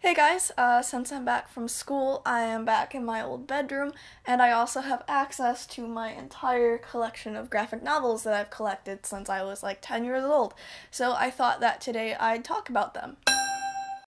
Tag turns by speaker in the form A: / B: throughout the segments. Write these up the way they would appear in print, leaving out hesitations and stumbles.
A: Hey guys, since I'm back from school, I am back in my old bedroom, and I also have access to my entire collection of graphic novels that I've collected since I was like 10 years old. So I thought that today I'd talk about them.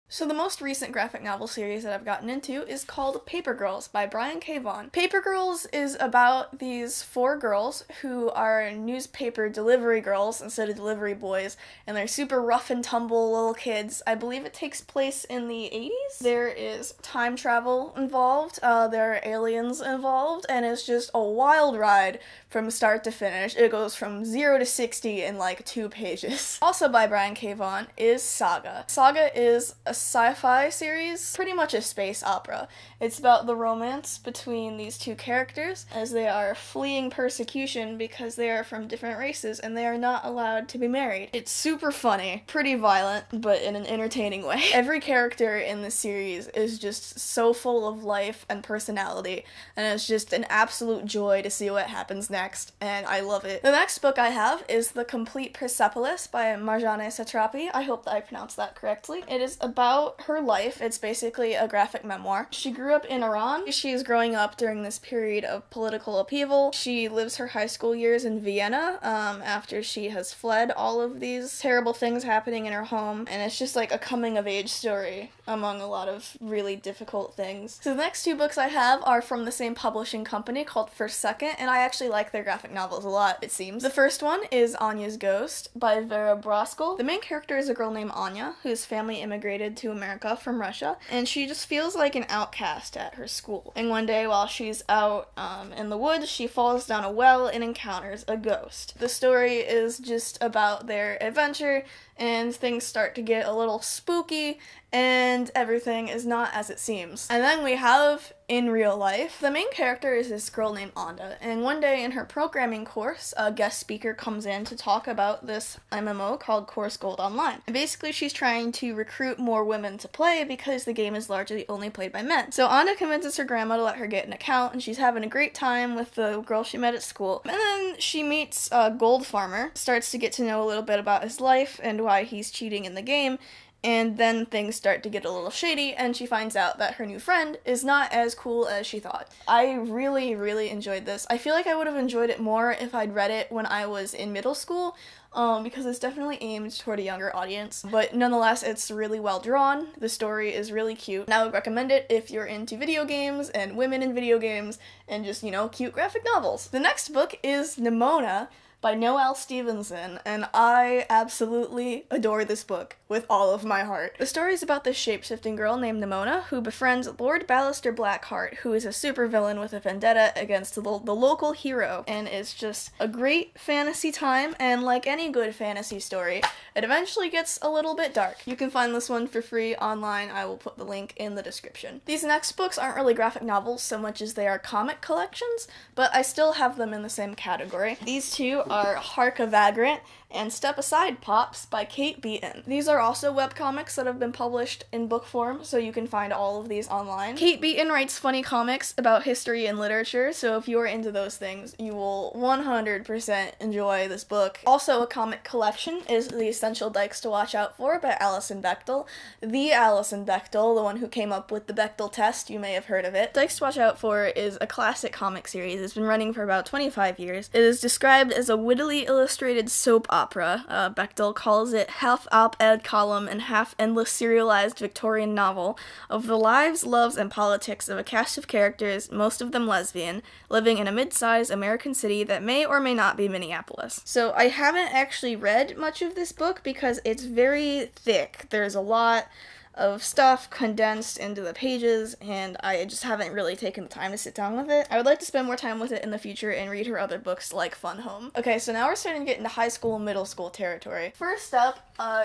A: So the most recent graphic novel series that I've gotten into is called Paper Girls by Brian K. Vaughan. Paper Girls is about these four girls who are newspaper delivery girls instead of delivery boys, and they're super rough and tumble little kids. I believe it takes place in the 80s. There is time travel involved, there are aliens involved, and it's just a wild ride from start to finish. It goes from 0 to 60 in like 2 pages. Also by Brian K. Vaughan is Saga. Saga is a sci-fi series, pretty much a space opera. It's about the romance between these two characters as they are fleeing persecution because they are from different races and they are not allowed to be married. It's super funny, pretty violent, but in an entertaining way. Every character in the series is just so full of life and personality, and it's just an absolute joy to see what happens next, and I love it. The next book I have is The Complete Persepolis by Marjane Satrapi. I hope that I pronounced that correctly. It is about her life. It's basically a graphic memoir. She grew up in Iran. She's growing up during this period of political upheaval. She lives her high school years in Vienna after she has fled all of these terrible things happening in her home, and it's just like a coming of age story among a lot of really difficult things. So the next 2 books I have are from the same publishing company called First Second, and I actually like their graphic novels a lot, it seems. The first one is Anya's Ghost by Vera Broskel. The main character is a girl named Anya, whose family immigrated to America from Russia, and she just feels like an outcast at her school. And one day while she's out in the woods, she falls down a well and encounters a ghost. The story is just about their adventure, and things start to get a little spooky, and everything is not as it seems. And then we have, in real life, the main character is this girl named Anda, and one day in her programming course, a guest speaker comes in to talk about this MMO called Course Gold Online. And basically she's trying to recruit more women to play because the game is largely only played by men. So Anda convinces her grandma to let her get an account, and she's having a great time with the girl she met at school. And then she meets a gold farmer, starts to get to know a little bit about his life and why he's cheating in the game, and then things start to get a little shady, and she finds out that her new friend is not as cool as she thought. I really, really enjoyed this. I feel like I would have enjoyed it more if I'd read it when I was in middle school, because it's definitely aimed toward a younger audience. But nonetheless, it's really well drawn. The story is really cute, and I would recommend it if you're into video games and women in video games and just, cute graphic novels. The next book is Nimona by Noelle Stevenson, and I absolutely adore this book with all of my heart. The story is about this shape-shifting girl named Nimona who befriends Lord Ballister Blackheart, who is a supervillain with a vendetta against the local hero, and it's just a great fantasy time, and like any good fantasy story, it eventually gets a little bit dark. You can find this one for free online. I will put the link in the description. These next books aren't really graphic novels so much as they are comic collections, but I still have them in the same category. These two are Harkov and Step Aside Pops by Kate Beaton. These are also webcomics that have been published in book form, so you can find all of these online. Kate Beaton writes funny comics about history and literature, so if you are into those things, you will 100% enjoy this book. Also a comic collection is The Essential Dykes to Watch Out For by Alison Bechtel. The Alison Bechtel, the one who came up with the Bechtel test, you may have heard of it. Dykes to Watch Out For is a classic comic series. It's been running for about 25 years. It is described as a wittily illustrated soap opera. Bechtel calls it half op-ed column and half endless serialized Victorian novel of the lives, loves, and politics of a cast of characters, most of them lesbian, living in a mid-sized American city that may or may not be Minneapolis. So I haven't actually read much of this book because it's very thick. There's a lot of stuff condensed into the pages, and I just haven't really taken the time to sit down with it. I would like to spend more time with it in the future and read her other books like Fun Home. Okay, so now we're starting to get into high school and middle school territory. First up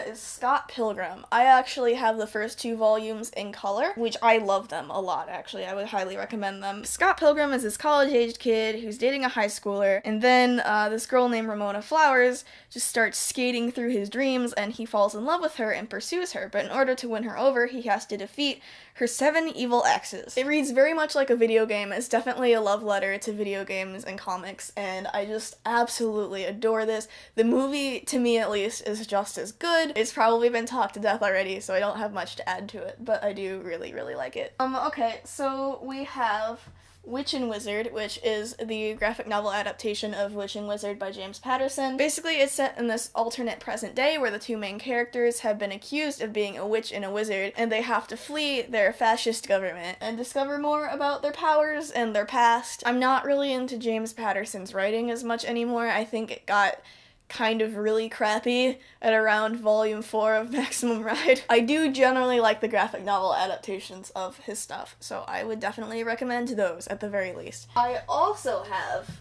A: is Scott Pilgrim. I actually have the first 2 volumes in color, which I love them a lot, actually. I would highly recommend them. Scott Pilgrim is this college-aged kid who's dating a high schooler, and then this girl named Ramona Flowers just starts skating through his dreams, and he falls in love with her and pursues her, but in order to win her Moreover, he has to defeat her 7 evil exes. It reads very much like a video game. It's definitely a love letter to video games and comics, and I just absolutely adore this. The movie, to me at least, is just as good. It's probably been talked to death already, so I don't have much to add to it, but I do really, really like it. Okay, so we have Witch and Wizard, which is the graphic novel adaptation of Witch and Wizard by James Patterson. Basically, it's set in this alternate present day where the 2 main characters have been accused of being a witch and a wizard, and they have to flee their fascist government and discover more about their powers and their past. I'm not really into James Patterson's writing as much anymore. I think it got kind of really crappy at around volume 4 of Maximum Ride. I do generally like the graphic novel adaptations of his stuff, so I would definitely recommend those at the very least. I also have,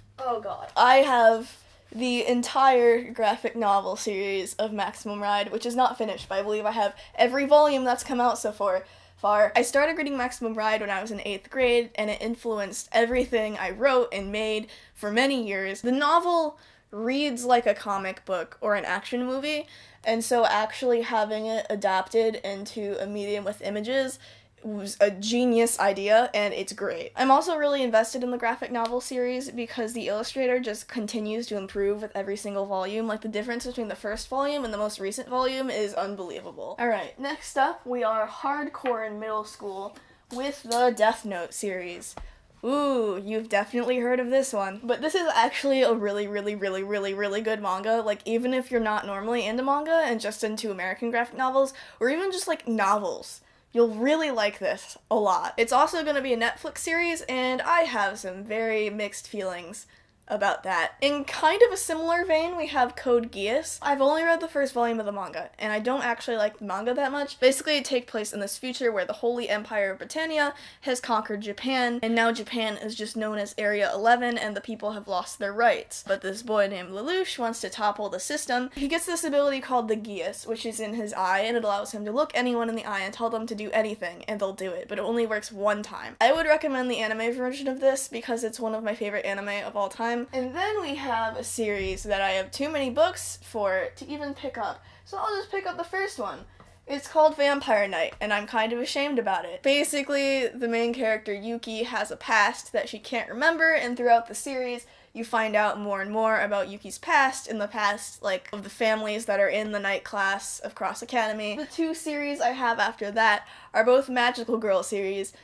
A: I have the entire graphic novel series of Maximum Ride, which is not finished, but I believe I have every volume that's come out so far. I started reading Maximum Ride when I was in 8th grade, and it influenced everything I wrote and made for many years. The novel reads like a comic book or an action movie, and so actually having it adapted into a medium with images was a genius idea, and it's great. I'm also really invested in the graphic novel series because the illustrator just continues to improve with every single volume. Like, the difference between the first volume and the most recent volume is unbelievable. Alright, next up we are hardcore in middle school with the Death Note series. Ooh, you've definitely heard of this one. But this is actually a really, really, really, really, really good manga. Like, even if you're not normally into manga and just into American graphic novels, or even just, like, novels, you'll really like this a lot. It's also going to be a Netflix series, and I have some very mixed feelings about that. In kind of a similar vein, we have Code Geass. I've only read the first volume of the manga, and I don't actually like the manga that much. Basically, it takes place in this future where the Holy Empire of Britannia has conquered Japan, and now Japan is just known as Area 11, and the people have lost their rights. But this boy named Lelouch wants to topple the system. He gets this ability called the Geass, which is in his eye, and it allows him to look anyone in the eye and tell them to do anything, and they'll do it, but it only works one time. I would recommend the anime version of this because it's one of my favorite anime of all time. And then we have a series that I have too many books for to even pick up, so I'll just pick up the first one. It's called Vampire Knight, and I'm kind of ashamed about it. Basically, the main character, Yuki, has a past that she can't remember, and throughout the series, you find out more and more about Yuki's past, in the past, like, of the families that are in the night class of Cross Academy. The 2 series I have after that are both Magical Girl series,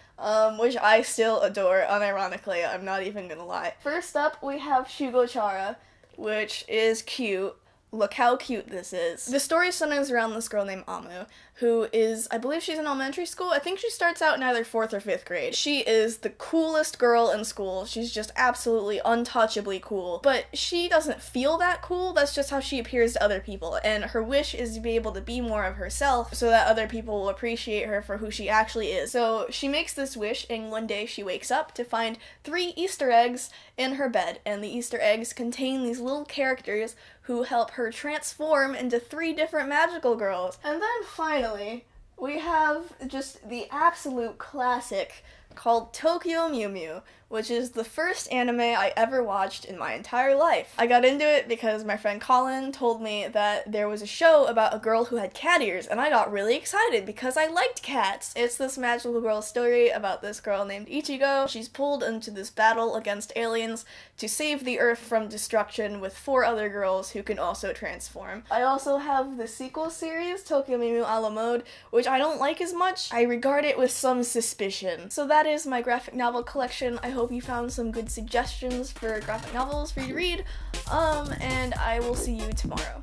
A: which I still adore, unironically, I'm not even gonna lie. First up, we have Shugochara, which is cute. Look how cute this is. The story centers around this girl named Amu, who is, I believe she's in elementary school. I think she starts out in either 4th or 5th grade. She is the coolest girl in school. She's just absolutely untouchably cool. But she doesn't feel that cool. That's just how she appears to other people. And her wish is to be able to be more of herself so that other people will appreciate her for who she actually is. So she makes this wish, and one day she wakes up to find 3 Easter eggs in her bed. And the Easter eggs contain these little characters who help her transform into 3 different magical girls. And then finally, we have just the absolute classic called Tokyo Mew Mew, which is the first anime I ever watched in my entire life. I got into it because my friend Colin told me that there was a show about a girl who had cat ears, and I got really excited because I liked cats. It's this magical girl story about this girl named Ichigo. She's pulled into this battle against aliens to save the Earth from destruction with 4 other girls who can also transform. I also have the sequel series, Tokyo Mew Mew a la Mode, which I don't like as much. I regard it with some suspicion. So that is my graphic novel collection. I hope you found some good suggestions for graphic novels for you to read, and I will see you tomorrow.